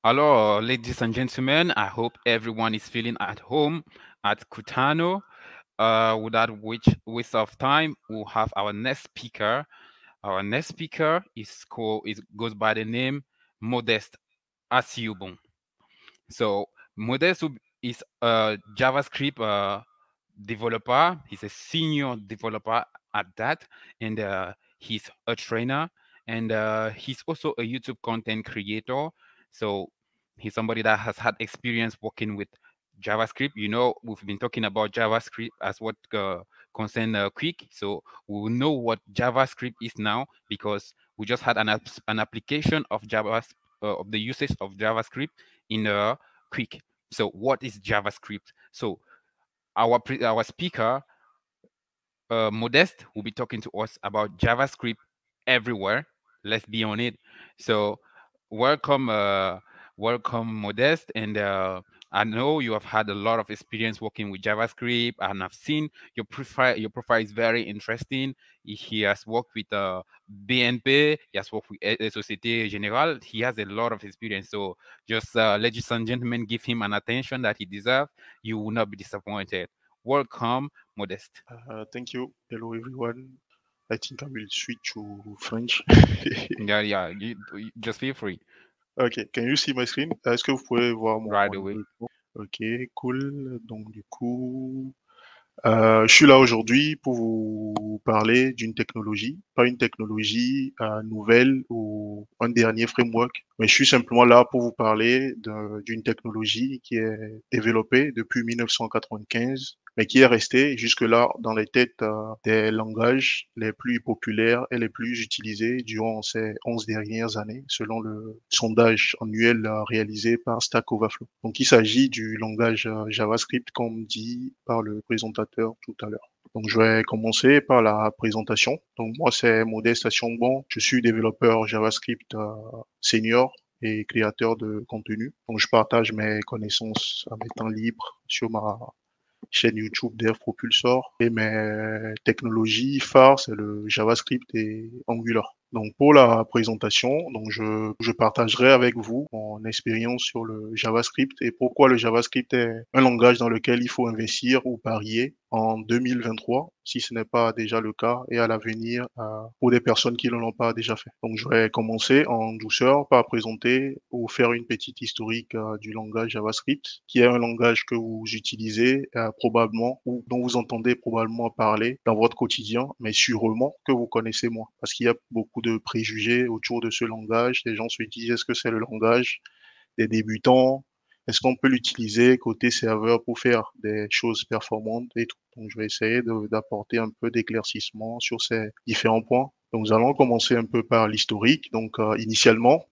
Ladies and gentlemen, I hope everyone is feeling at home at Kutano. Without which waste of time, we'll have our next speaker. Our next speaker goes by the name Modeste Asiubon. So Modeste is a JavaScript developer. He's a senior developer at that, and he's a trainer, and he's also a YouTube content creator. So he's somebody that has had experience working with JavaScript. You know, we've been talking about JavaScript as what concern Quick. So we will know what JavaScript is now because we just had an application of of the usage of JavaScript in Quick. So what is JavaScript? So our speaker Modeste will be talking to us about JavaScript everywhere. Let's be on it. So welcome, welcome Modeste, and I know you have had a lot of experience working with JavaScript, and I've seen your profile. Your profile is very interesting. He has worked with BNP. He has worked with Société Générale. He has a lot of experience. So just ladies and gentlemen, give him an attention that he deserves. You will not be disappointed. Welcome, Modeste. Thank you. Hello, everyone. I think I will switch to French. Yeah, yeah. You just feel free Ok, can you see my screen? Est-ce que vous pouvez voir right mon away. écran? Ok, cool. Donc, du coup, je suis là aujourd'hui pour vous parler d'une technologie, pas une technologie nouvelle ou un dernier framework, mais je suis simplement là pour vous parler d'une technologie qui est développée depuis 1995, mais qui est restée jusque-là dans les têtes des langages les plus populaires et les plus utilisés durant ces 11 dernières années, selon le sondage annuel réalisé par Stack Overflow. Donc, il s'agit du langage JavaScript, comme dit par le présentateur tout à l'heure. Donc, je vais commencer par la présentation. Donc, moi, c'est Modeste Assiongban. Je suis développeur JavaScript senior et créateur de contenu. Donc, je partage mes connaissances à mes temps libres sur ma chaîne YouTube Dev Propulsor. Et mes technologies phares, c'est le JavaScript et Angular. Donc pour la présentation, je partagerai avec vous mon expérience sur le JavaScript et pourquoi le JavaScript est un langage dans lequel il faut investir ou parier en 2023, si ce n'est pas déjà le cas, et à l'avenir pour des personnes qui ne l'ont pas déjà fait. Donc je vais commencer en douceur par présenter ou faire une petite historique du langage JavaScript, qui est un langage que vous utilisez probablement ou dont vous entendez probablement parler dans votre quotidien, mais sûrement que vous connaissez moins, parce qu'il y a beaucoup de préjugés autour de ce langage. Les gens se disent, est-ce que c'est le langage des débutants? Est-ce qu'on peut l'utiliser côté serveur pour faire des choses performantes et tout? Donc, je vais essayer d'apporter un peu d'éclaircissement sur ces différents points. Donc, nous allons commencer un peu par l'historique. Donc, initialement,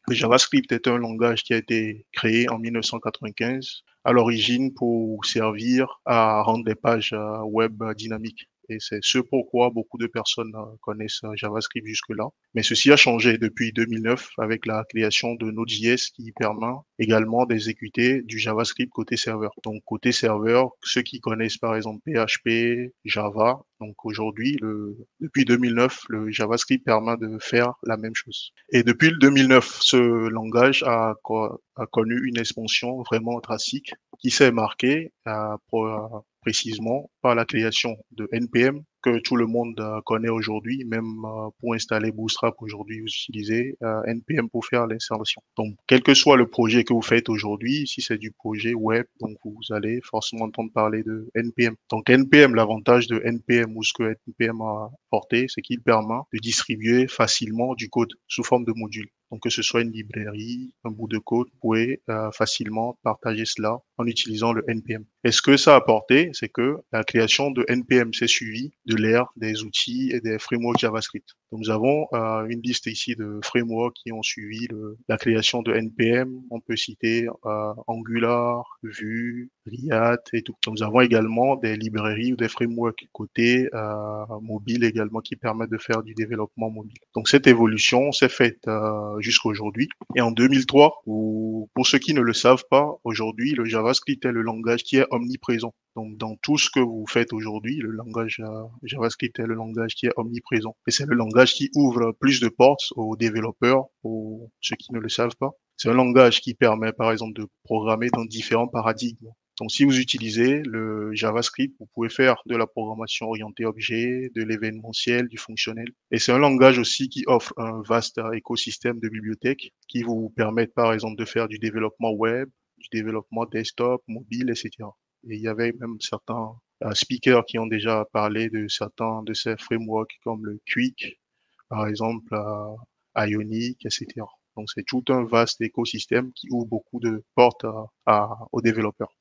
le JavaScript est un langage qui a été créé en 1995 à l'origine pour servir à rendre des pages web dynamiques. Et c'est ce pourquoi beaucoup de personnes connaissent JavaScript jusque-là. Mais ceci a changé depuis 2009 avec la création de Node.js qui permet également d'exécuter du JavaScript côté serveur. Donc côté serveur, ceux qui connaissent par exemple PHP, Java, donc aujourd'hui, depuis 2009, le JavaScript permet de faire la même chose. Et depuis le 2009, ce langage a connu une expansion vraiment drastique qui s'est marquée précisément par la création de NPM que tout le monde connaît aujourd'hui, même pour installer Bootstrap aujourd'hui, vous utilisez NPM pour faire l'installation. Donc, quel que soit le projet que vous faites aujourd'hui, si c'est du projet web, donc vous allez forcément entendre parler de NPM. Donc, NPM, l'avantage de NPM ou ce que NPM a porté, c'est qu'il permet de distribuer facilement du code sous forme de module. Donc, que ce soit une librairie, un bout de code, vous pouvez facilement partager cela en utilisant le NPM. Et ce que ça a apporté, c'est que la création de NPM s'est suivie de l'ère des outils et des frameworks JavaScript. Donc, nous avons une liste ici de frameworks qui ont suivi la création de NPM. On peut citer Angular, Vue, React et tout. Donc, nous avons également des librairies ou des frameworks côté mobile également qui permettent de faire du développement mobile. Donc, cette évolution s'est faite jusqu'à aujourd'hui. Et en 2003, ou pour ceux qui ne le savent pas, aujourd'hui, le JavaScript est le langage qui est omniprésent Donc, dans tout ce que vous faites aujourd'hui, le langage JavaScript est le langage qui est omniprésent. Et c'est le langage qui ouvre plus de portes aux développeurs, pour ceux qui ne le savent pas. C'est un langage qui permet, par exemple, de programmer dans différents paradigmes. Donc, si vous utilisez le JavaScript, vous pouvez faire de la programmation orientée objet, de l'événementiel, du fonctionnel. Et c'est un langage aussi qui offre un vaste écosystème de bibliothèques qui vous permettent, par exemple, de faire du développement web, du développement desktop, mobile, etc. Et il y avait même certains speakers qui ont déjà parlé de certains de ces frameworks comme le Qwik, par exemple, Ionic, etc. Donc, c'est tout un vaste écosystème qui ouvre beaucoup de portes aux développeurs.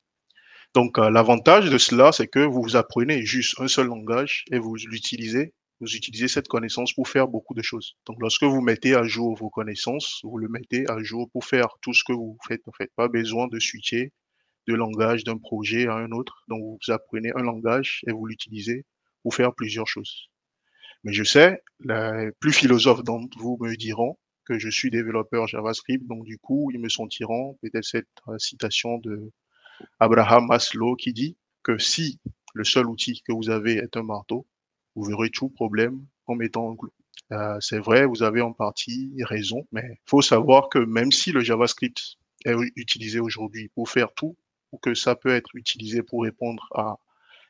Donc, l'avantage de cela, c'est que vous apprenez juste un seul langage et vous l'utilisez. Vous utilisez cette connaissance pour faire beaucoup de choses. Donc, lorsque vous mettez à jour vos connaissances, vous le mettez à jour pour faire tout ce que vous faites. En fait, pas besoin de switcher de langage d'un projet à un autre. Donc, vous apprenez un langage et vous l'utilisez pour faire plusieurs choses. Mais je sais, les plus philosophes d'entre vous me diront que je suis développeur JavaScript, donc du coup, ils me sentiront peut-être cette citation de Abraham Maslow qui dit que si le seul outil que vous avez est un marteau, vous verrez tout problème comme étant un clou. C'est vrai, vous avez en partie raison, mais il faut savoir que même si le JavaScript est utilisé aujourd'hui pour faire tout, ou que ça peut être utilisé pour répondre à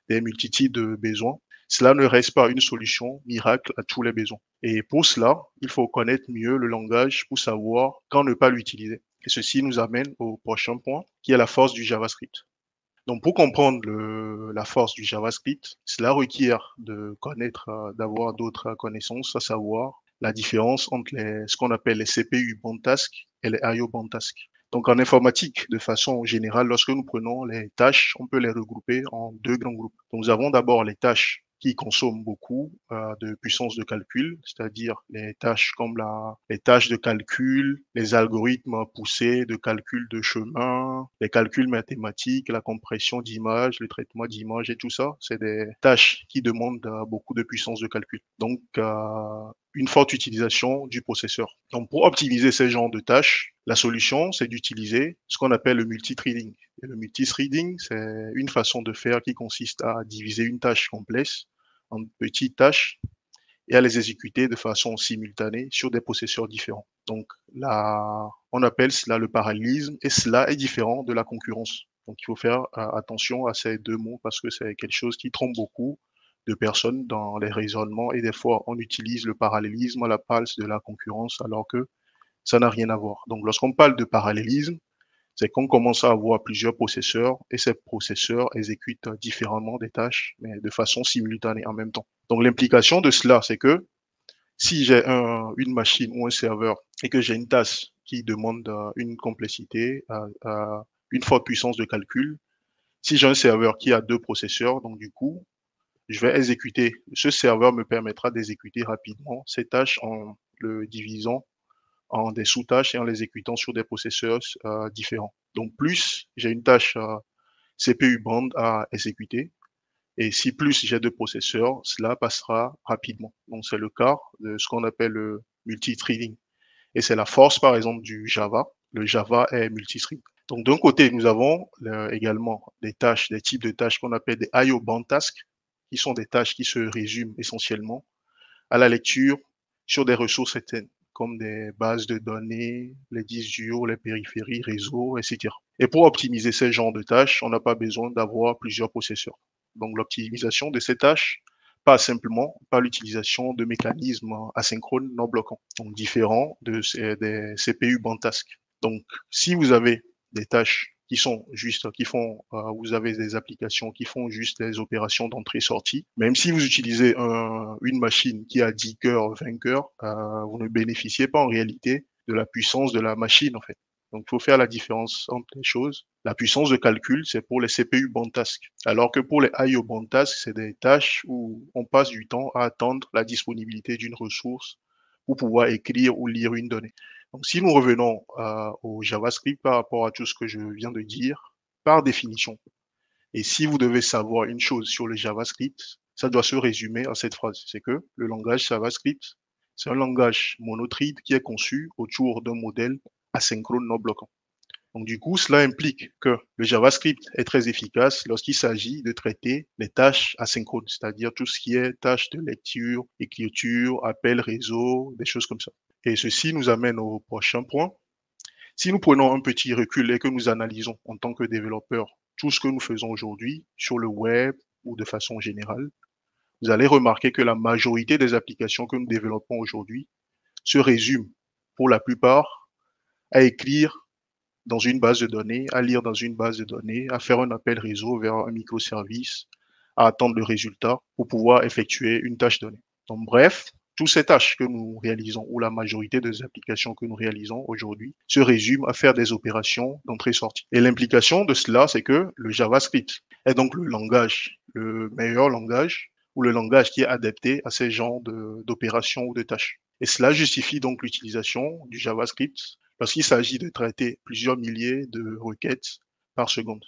des multitudes de besoins, cela ne reste pas une solution miracle à tous les besoins. Et pour cela, il faut connaître mieux le langage pour savoir quand ne pas l'utiliser. Et ceci nous amène au prochain point, qui est la force du JavaScript. Donc, pour comprendre la force du JavaScript, cela requiert de connaître, d'avoir d'autres connaissances, à savoir la différence entre ce qu'on appelle les CPU bound task et les IO bound task. Donc, en informatique, de façon générale, lorsque nous prenons les tâches, on peut les regrouper en deux grands groupes. Donc, nous avons d'abord les tâches qui consomment beaucoup de puissance de calcul, c'est-à-dire les tâches comme les tâches de calcul, les algorithmes poussés de calcul de chemin, les calculs mathématiques, la compression d'images, le traitement d'images et tout ça, c'est des tâches qui demandent beaucoup de puissance de calcul. Donc, une forte utilisation du processeur. Donc, pour optimiser ces genres de tâches, la solution, c'est d'utiliser ce qu'on appelle le multithreading. Et le multithreading, c'est une façon de faire qui consiste à diviser une tâche complexe en petites tâches et à les exécuter de façon simultanée sur des processeurs différents. Donc, là, on appelle cela le parallélisme et cela est différent de la concurrence. Donc, il faut faire attention à ces deux mots parce que c'est quelque chose qui trompe beaucoup de personnes dans les raisonnements et des fois, on utilise le parallélisme à la place de la concurrence alors que ça n'a rien à voir. Donc, lorsqu'on parle de parallélisme, c'est qu'on commence à avoir plusieurs processeurs et ces processeurs exécutent différemment des tâches, mais de façon simultanée en même temps. Donc l'implication de cela, c'est que si j'ai une machine ou un serveur et que j'ai une tâche qui demande une complexité, une forte puissance de calcul, si j'ai un serveur qui a deux processeurs, donc du coup, je vais exécuter, ce serveur me permettra d'exécuter rapidement ces tâches en le divisant en des sous-tâches et en l'exécutant sur des processeurs différents. Donc, plus j'ai une tâche CPU band à exécuter, et si plus j'ai de processeurs, cela passera rapidement. Donc, c'est le cas de ce qu'on appelle le multithreading. Et c'est la force, par exemple, du Java. Le Java est multithread. Donc, d'un côté, nous avons également des tâches, des types de tâches qu'on appelle des IO bound tasks, qui sont des tâches qui se résument essentiellement à la lecture sur des ressources éteintes, comme des bases de données, les disques durs, les périphéries, réseaux, etc. Et pour optimiser ces genres de tâches, on n'a pas besoin d'avoir plusieurs processeurs. Donc l'optimisation de ces tâches passe simplement par l'utilisation de mécanismes asynchrones non bloquants, donc différents des CPU bound task. Donc si vous avez des tâches qui sont juste, vous avez des applications qui font juste des opérations d'entrée-sortie. Même si vous utilisez une machine qui a 10 cœurs, 20 cœurs, vous ne bénéficiez pas en réalité de la puissance de la machine, en fait. Donc, il faut faire la différence entre les choses. La puissance de calcul, c'est pour les CPU bound task. Alors que pour les IO bound task, c'est des tâches où on passe du temps à attendre la disponibilité d'une ressource pour pouvoir écrire ou lire une donnée. Donc, si nous revenons au JavaScript par rapport à tout ce que je viens de dire, par définition, et si vous devez savoir une chose sur le JavaScript, ça doit se résumer à cette phrase. C'est que le langage JavaScript, c'est un langage monotride qui est conçu autour d'un modèle asynchrone non bloquant. Donc, du coup, cela implique que le JavaScript est très efficace lorsqu'il s'agit de traiter les tâches asynchrones, c'est-à-dire tout ce qui est tâches de lecture, écriture, appel réseau, des choses comme ça. Et ceci nous amène au prochain point. Si nous prenons un petit recul et que nous analysons en tant que développeurs tout ce que nous faisons aujourd'hui sur le web ou de façon générale, vous allez remarquer que la majorité des applications que nous développons aujourd'hui se résument, pour la plupart, à écrire dans une base de données, à lire dans une base de données, à faire un appel réseau vers un microservice, à attendre le résultat pour pouvoir effectuer une tâche donnée. Donc, bref, toutes ces tâches que nous réalisons, ou la majorité des applications que nous réalisons aujourd'hui, se résument à faire des opérations d'entrée-sortie. Et l'implication de cela, c'est que le JavaScript est donc le langage, le meilleur langage, ou le langage qui est adapté à ces genres d'opérations ou de tâches. Et cela justifie donc l'utilisation du JavaScript parce qu'il s'agit de traiter plusieurs milliers de requêtes par seconde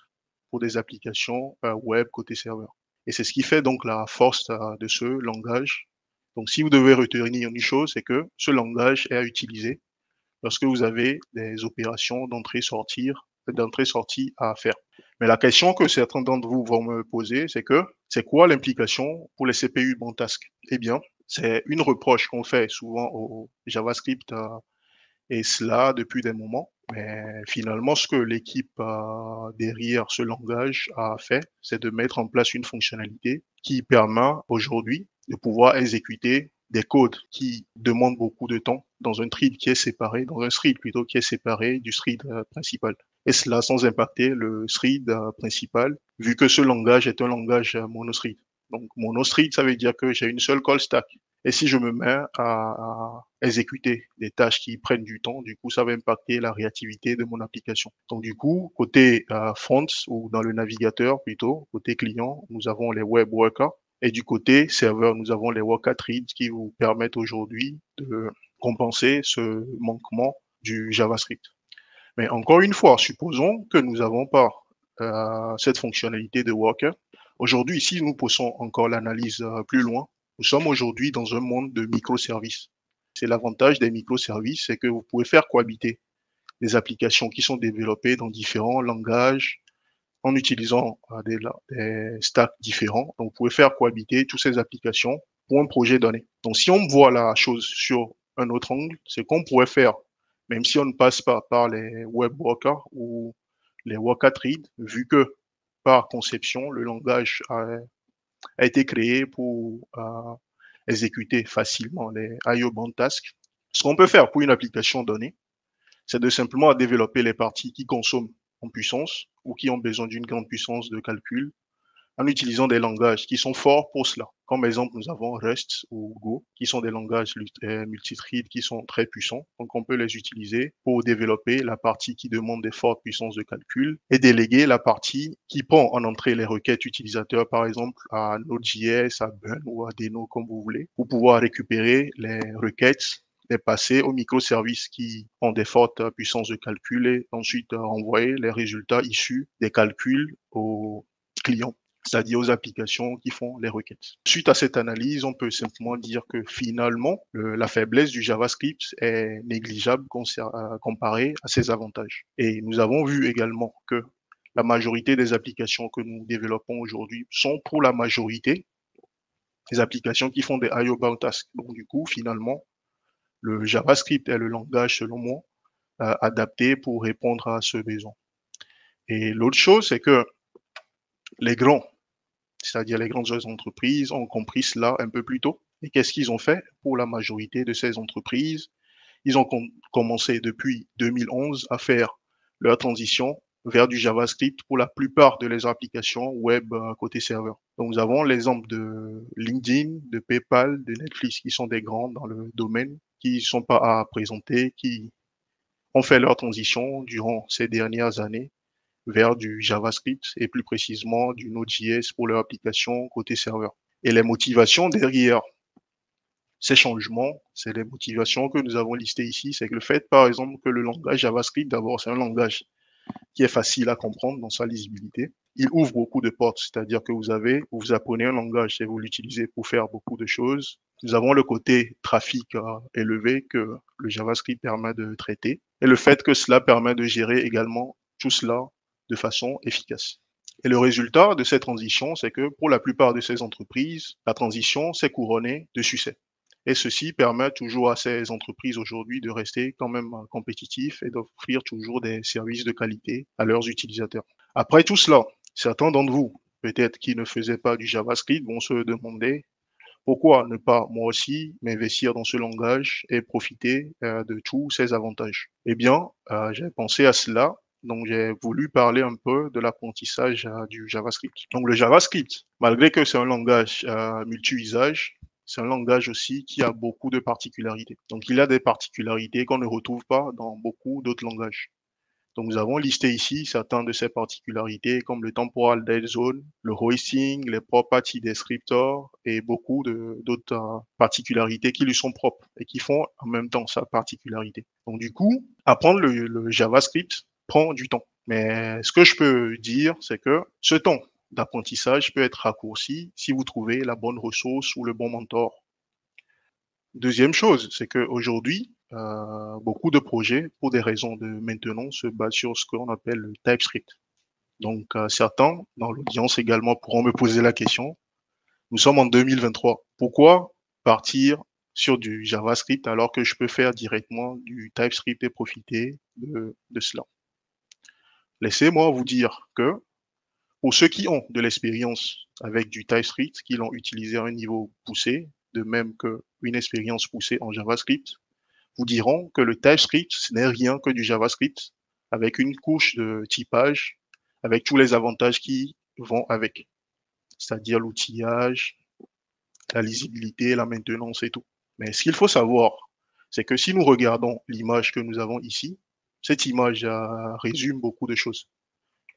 pour des applications web côté serveur. Et c'est ce qui fait donc la force de ce langage. Donc, si vous devez retenir une chose, c'est que ce langage est à utiliser lorsque vous avez des opérations d'entrée-sortie à faire. Mais la question que certains d'entre vous vont me poser, c'est que c'est quoi l'implication pour les CPU de Montask? Eh bien, c'est une reproche qu'on fait souvent au JavaScript et cela depuis des moments. Mais finalement, ce que l'équipe derrière ce langage a fait, c'est de mettre en place une fonctionnalité qui permet aujourd'hui de pouvoir exécuter des codes qui demandent beaucoup de temps dans un thread qui est séparé, dans un thread plutôt qui est séparé du thread principal. Et cela sans impacter le thread principal, vu que ce langage est un langage monothread. Donc monothread, ça veut dire que j'ai une seule call stack. Et si je me mets à exécuter des tâches qui prennent du temps, du coup, ça va impacter la réactivité de mon application. Donc, du coup, côté front ou dans le navigateur plutôt, côté client, nous avons les web workers. Et du côté serveur, nous avons les worker threads qui vous permettent aujourd'hui de compenser ce manquement du JavaScript. Mais encore une fois, supposons que nous n'avons pas cette fonctionnalité de worker. Aujourd'hui, si nous poussons encore l'analyse plus loin, nous sommes aujourd'hui dans un monde de microservices. C'est l'avantage des microservices, c'est que vous pouvez faire cohabiter des applications qui sont développées dans différents langages en utilisant des stacks différents. Donc, vous pouvez faire cohabiter toutes ces applications pour un projet donné. Donc, si on voit la chose sur un autre angle, c'est qu'on pourrait faire, même si on ne passe pas par les web workers ou les worker threads, vu que par conception, le langage a été créé pour exécuter facilement les IO bound tasks. Ce qu'on peut faire pour une application donnée, c'est de simplement développer les parties qui consomment en puissance ou qui ont besoin d'une grande puissance de calcul en utilisant des langages qui sont forts pour cela. Comme exemple, nous avons Rust ou Go, qui sont des langages multithread qui sont très puissants. Donc, on peut les utiliser pour développer la partie qui demande des fortes puissances de calcul et déléguer la partie qui prend en entrée les requêtes utilisateurs, par exemple, à Node.js, à Bun ou à Deno, comme vous voulez, pour pouvoir récupérer les requêtes les passer aux microservices qui ont des fortes puissances de calcul et ensuite envoyer les résultats issus des calculs aux clients, c'est-à-dire aux applications qui font les requêtes. Suite à cette analyse, on peut simplement dire que finalement, la faiblesse du JavaScript est négligeable comparée à ses avantages. Et nous avons vu également que la majorité des applications que nous développons aujourd'hui sont pour la majorité des applications qui font des IO bound tasks. Donc du coup, finalement, le JavaScript est le langage, selon moi, adapté pour répondre à ce besoin. Et l'autre chose, c'est que les grands, c'est-à-dire les grandes entreprises, ont compris cela un peu plus tôt. Et qu'est-ce qu'ils ont fait pour la majorité de ces entreprises? Ils ont commencé depuis 2011 à faire leur transition vers du JavaScript pour la plupart de les applications web côté serveur. Donc, nous avons l'exemple de LinkedIn, de PayPal, de Netflix qui sont des grands dans le domaine, qui ne sont pas à présenter, qui ont fait leur transition durant ces dernières années vers du JavaScript et plus précisément du Node.js pour leur application côté serveur. Et les motivations derrière ces changements, c'est les motivations que nous avons listées ici. C'est que le fait, par exemple, que le langage JavaScript, d'abord, c'est un langage qui est facile à comprendre dans sa lisibilité. Il ouvre beaucoup de portes, c'est-à-dire que vous apprenez un langage et vous l'utilisez pour faire beaucoup de choses. Nous avons le côté trafic élevé que le JavaScript permet de traiter et le fait que cela permet de gérer également tout cela de façon efficace. Et le résultat de cette transition, c'est que pour la plupart de ces entreprises, la transition s'est couronnée de succès. Et ceci permet toujours à ces entreprises aujourd'hui de rester quand même compétitifs et d'offrir toujours des services de qualité à leurs utilisateurs. Après tout cela, certains d'entre vous, peut-être qui ne faisaient pas du JavaScript, vont se demander pourquoi ne pas moi aussi m'investir dans ce langage et profiter de tous ses avantages. Eh bien, j'ai pensé à cela, donc j'ai voulu parler un peu de l'apprentissage du JavaScript. Donc le JavaScript, malgré que c'est un langage multi-usage, c'est un langage aussi qui a beaucoup de particularités. Donc il a des particularités qu'on ne retrouve pas dans beaucoup d'autres langages. Donc, nous avons listé ici certaines de ces particularités comme le temporal dead zone, le hoisting, les properties descriptors et beaucoup d'autres particularités qui lui sont propres et qui font en même temps sa particularité. Donc, du coup, apprendre le JavaScript prend du temps. Mais ce que je peux dire, c'est que ce temps d'apprentissage peut être raccourci si vous trouvez la bonne ressource ou le bon mentor. Deuxième chose, c'est qu'aujourd'hui, beaucoup de projets, pour des raisons de maintenance, se basent sur ce qu'on appelle le TypeScript. Donc, certains dans l'audience également pourront me poser la question, nous sommes en 2023, pourquoi partir sur du JavaScript alors que je peux faire directement du TypeScript et profiter de cela? Laissez-moi vous dire que pour ceux qui ont de l'expérience avec du TypeScript, qui l'ont utilisé à un niveau poussé, de même qu'une expérience poussée en JavaScript, vous diront que le TypeScript, ce n'est rien que du JavaScript avec une couche de typage, avec tous les avantages qui vont avec, c'est-à-dire l'outillage, la lisibilité, la maintenance et tout. Mais ce qu'il faut savoir, c'est que si nous regardons l'image que nous avons ici, cette image résume beaucoup de choses.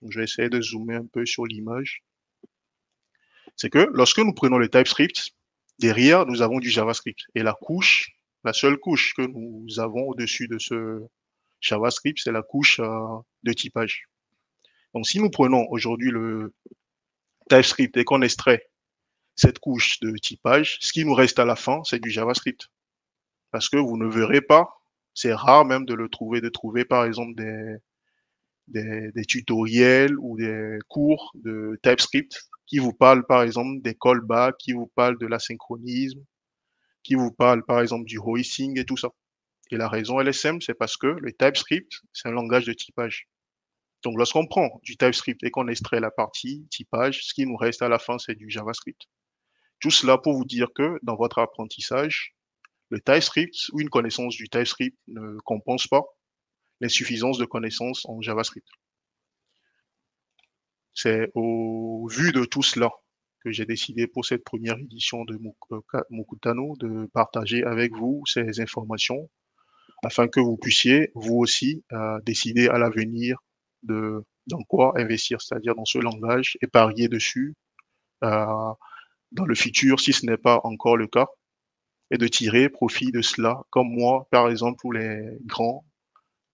Donc, je vais essayer de zoomer un peu sur l'image. C'est que lorsque nous prenons le TypeScript, derrière, nous avons du JavaScript. Et la couche, la seule couche que nous avons au-dessus de ce JavaScript, c'est la couche de typage. Donc, si nous prenons aujourd'hui le TypeScript et qu'on extrait cette couche de typage, ce qui nous reste à la fin, c'est du JavaScript. Parce que vous ne verrez pas, c'est rare même de le trouver, de trouver par exemple des tutoriels ou des cours de TypeScript qui vous parlent par exemple des callbacks, qui vous parlent de l'asynchronisme, qui vous parlent par exemple du hoisting et tout ça. Et la raison, elle est simple, c'est parce que le TypeScript, c'est un langage de typage. Donc, lorsqu'on prend du TypeScript et qu'on extrait la partie typage, ce qui nous reste à la fin, c'est du JavaScript. Tout cela pour vous dire que dans votre apprentissage, le TypeScript ou une connaissance du TypeScript ne compense pas l'insuffisance de connaissances en JavaScript. C'est au vu de tout cela que j'ai décidé pour cette première édition de Mokutano de partager avec vous ces informations afin que vous puissiez, vous aussi, décider à l'avenir dans quoi investir, c'est-à-dire dans ce langage et parier dessus dans le futur si ce n'est pas encore le cas et de tirer profit de cela, comme moi, par exemple, pour les grands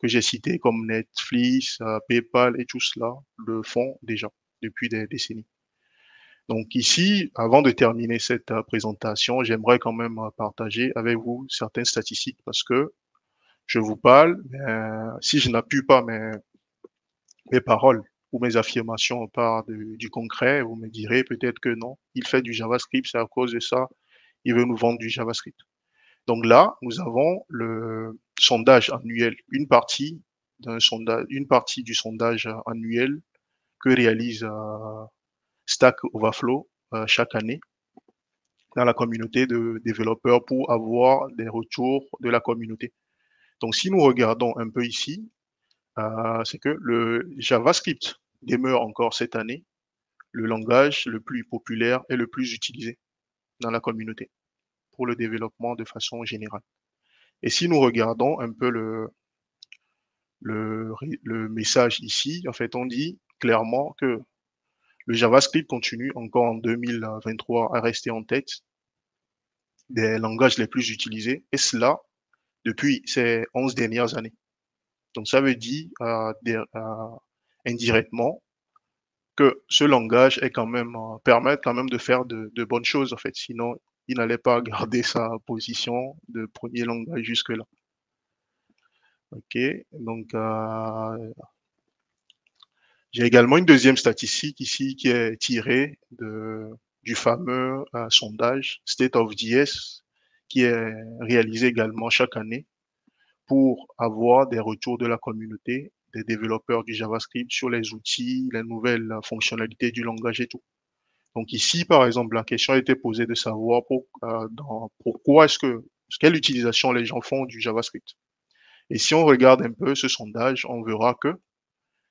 que j'ai cités comme Netflix, PayPal et tout cela le font déjà depuis des décennies. Donc ici, avant de terminer cette présentation, j'aimerais quand même partager avec vous certaines statistiques parce que je vous parle, si je n'appuie pas mes paroles ou mes affirmations par du concret, vous me direz peut-être que non, il fait du JavaScript, c'est à cause de ça, il veut nous vendre du JavaScript. Donc là, nous avons le sondage annuel, une partie du sondage annuel que réalise Stack Overflow chaque année dans la communauté de développeurs pour avoir des retours de la communauté. Donc si nous regardons un peu ici, c'est que le JavaScript demeure encore cette année le langage le plus populaire et le plus utilisé dans la communauté pour le développement de façon générale. Et si nous regardons un peu le message ici, en fait, on dit clairement que le JavaScript continue encore en 2023 à rester en tête des langages les plus utilisés, et cela depuis ces 11 dernières années. Donc ça veut dire indirectement que ce langage est quand même permet quand même de faire de bonnes choses en fait. Sinon, il n'allait pas garder sa position de premier langage jusque-là. Ok, donc J'ai également une deuxième statistique ici qui est tirée du fameux sondage State of JS qui est réalisé également chaque année pour avoir des retours de la communauté, des développeurs du JavaScript sur les outils, les nouvelles fonctionnalités du langage et tout. Donc ici, par exemple, la question a été posée de savoir pourquoi quelle utilisation les gens font du JavaScript. Et si on regarde un peu ce sondage, on verra que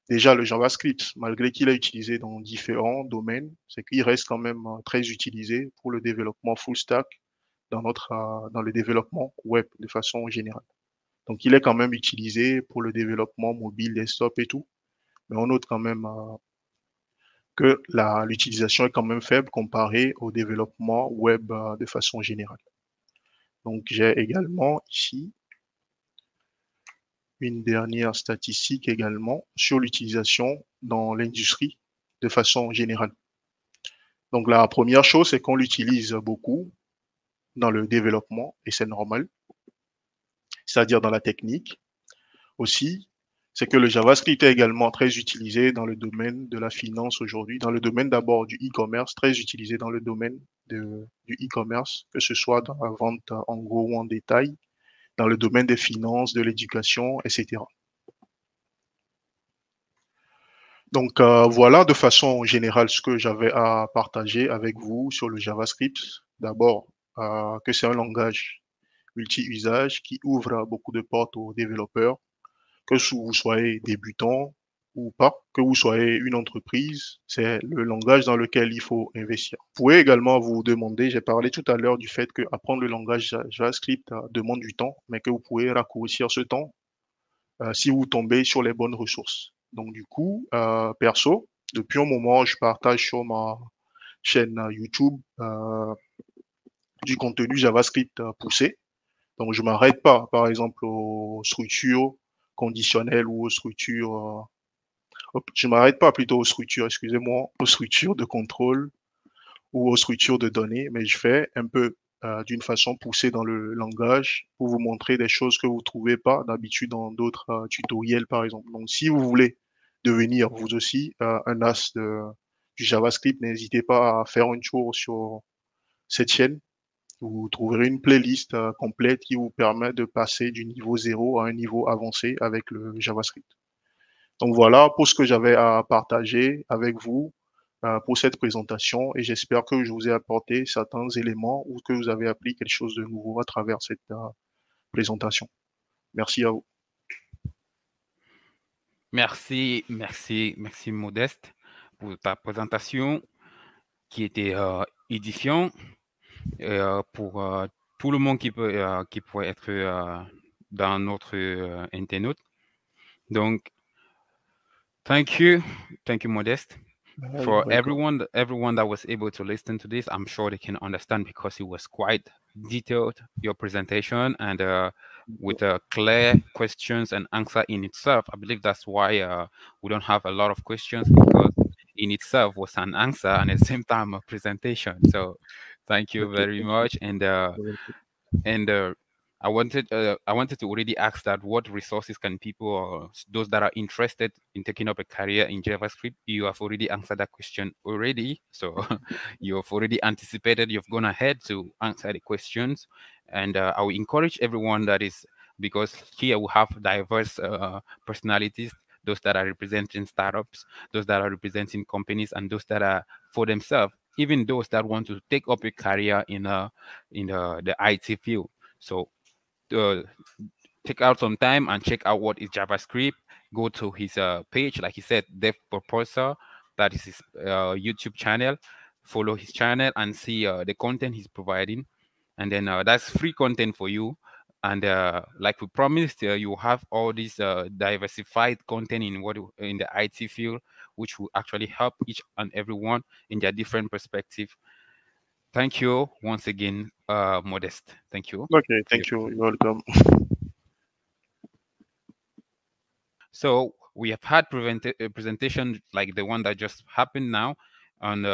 déjà le JavaScript, malgré qu'il est utilisé dans différents domaines, c'est qu'il reste quand même très utilisé pour le développement full stack dans le développement web de façon générale. Donc il est quand même utilisé pour le développement mobile, desktop et tout. Mais on note quand même que l'utilisation est quand même faible comparée au développement web de façon générale. Donc j'ai également ici une dernière statistique également sur l'utilisation dans l'industrie de façon générale. Donc la première chose, c'est qu'on l'utilise beaucoup dans le développement et c'est normal, c'est-à-dire dans la technique. Aussi, c'est que le JavaScript est également très utilisé dans le domaine de la finance aujourd'hui, dans le domaine d'abord du e-commerce, très utilisé dans le domaine du e-commerce, que ce soit dans la vente en gros ou en détail, dans le domaine des finances, de l'éducation, etc. Donc voilà de façon générale ce que j'avais à partager avec vous sur le JavaScript. D'abord, que c'est un langage multi-usage qui ouvre beaucoup de portes aux développeurs, que vous soyez débutant ou pas, que vous soyez une entreprise, c'est le langage dans lequel il faut investir. Vous pouvez également vous demander, j'ai parlé tout à l'heure du fait que apprendre le langage JavaScript demande du temps, mais que vous pouvez raccourcir ce temps si vous tombez sur les bonnes ressources. Donc du coup, perso, depuis un moment, je partage sur ma chaîne YouTube du contenu JavaScript poussé. Donc je m'arrête pas, par exemple, aux structures conditionnelles ou aux structures, je m'arrête pas plutôt aux structures, excusez-moi, aux structures de contrôle ou aux structures de données, mais je fais un peu d'une façon poussée dans le langage pour vous montrer des choses que vous ne trouvez pas d'habitude dans d'autres tutoriels, par exemple. Donc, si vous voulez devenir vous aussi un as du JavaScript, n'hésitez pas à faire un tour sur cette chaîne. Vous trouverez une playlist complète qui vous permet de passer du niveau zéro à un niveau avancé avec le JavaScript. Donc voilà pour ce que j'avais à partager avec vous pour cette présentation et j'espère que je vous ai apporté certains éléments ou que vous avez appris quelque chose de nouveau à travers cette présentation. Merci à vous. Merci Modeste pour ta présentation qui était édifiant pour tout le monde qui pourrait être dans notre internaute. Donc, thank you, Modeste. For everyone that was able to listen to this, I'm sure they can understand because it was quite detailed, your presentation, and with clear questions and answer in itself. I believe that's why we don't have a lot of questions, because in itself was an answer and at the same time a presentation. So thank you very much. And I wanted to already ask that what resources can people or those that are interested in taking up a career in JavaScript, you have already answered that question already. So you have already anticipated, you've gone ahead to answer the questions. And I will encourage everyone that is, because here we have diverse personalities, those that are representing startups, those that are representing companies, and those that are for themselves, even those that want to take up a career in the IT field. So take out some time and check out what is JavaScript. Go to his page, like he said, Dev Proposal. That is his YouTube channel. Follow his channel and see the content he's providing. And then that's free content for you. And like we promised, you have all this diversified content in the IT field, which will actually help each and everyone in their different perspective. Thank you once again, Modest. Thank you. Okay, thank you. You're welcome. So we have had presentation like the one that just happened now on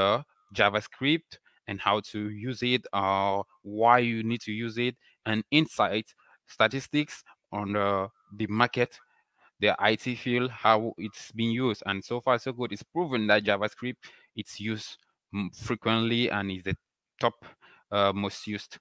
JavaScript and how to use it, why you need to use it, and insights, statistics on the market, the IT field, how it's being used. And so far, so good. It's proven that JavaScript, it's used frequently and is the top most used